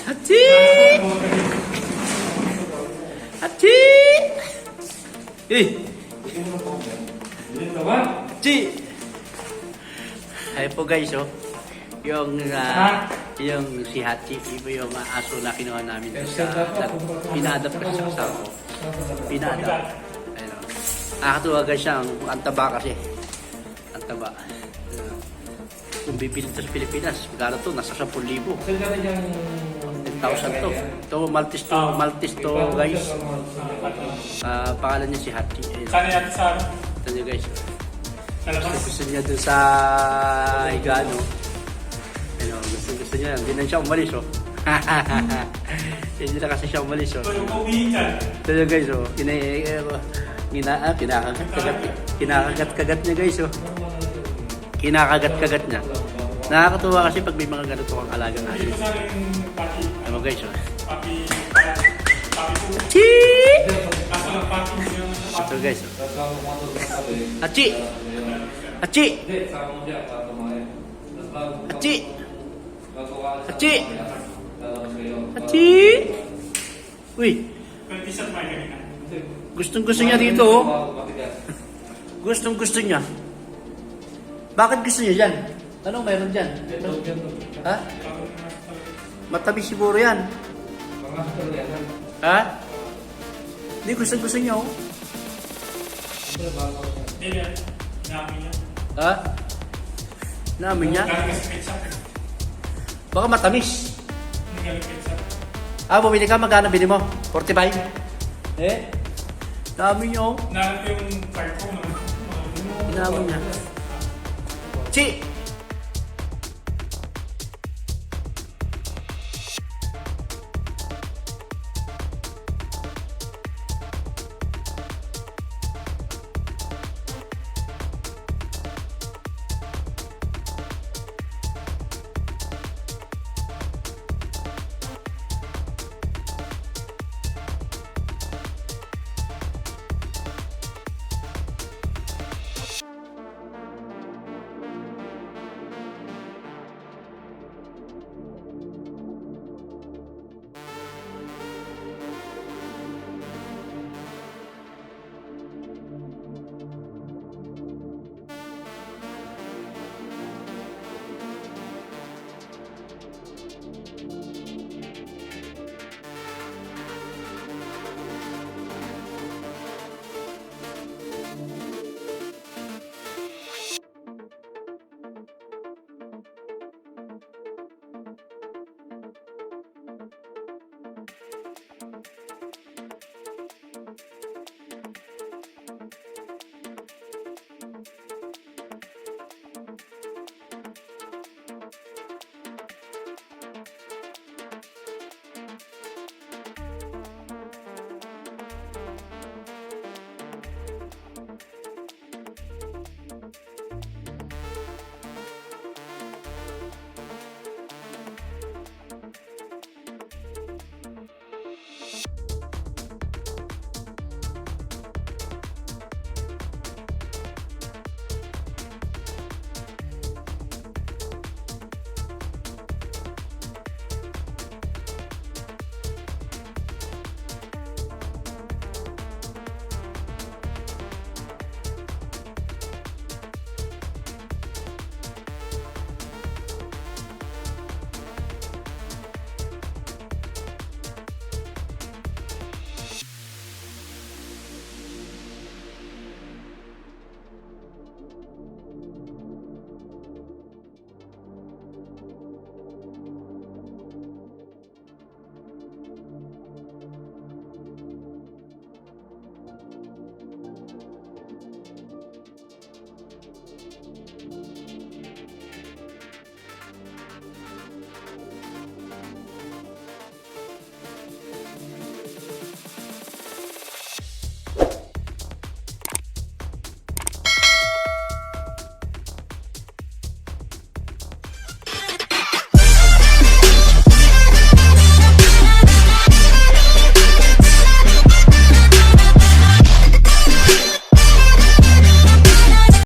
Hachi! Hachi! Eh! Hachi! Ay po guys, oh. Yung si Hachi, iba yung aso na kinuha namin sa pinadap kasi sa kasama ko. Pinadap. Ayun, oh. Nakakatuwa guys siya, ang taba kasi. Ang taba. Kung bibili ito sa Pilipinas, magkano ito? Nasa 10,000. 10,000 to. Ito, Maltese to guys. Pangalan niya si Hachi. Sana yan sa ano? Ito niya guys. Gusto niya dun sa Igano. Ano, gusto niya. Hindi na siya umalis, oh. Hindi na kasi siya umalis, oh. Ito niya guys, oh. Kinakagat-kagat niya guys, oh. Kinakagat-kagat niya. Nakakatuwa kasi pag may mga ganito kang alaga natin. Ano guys, oh. Hachi! Ito guys, oh. Hachi! Hachi! Hachi! Hachi! Hachi! Uy! Gustong-gusto niya dito, oh. Gustong-gusto niya. Bakit gusto niya dyan? Anong meron dyan? Ha? Matamis siguro yan. Ha? Hindi, gusto niya, oh. Ha? Namin niya? Baka matamis. Bumili ka, magkano bili mo? 45? Eh? Namin niya, oh. Namin yung card ko. Namin niya. Chi!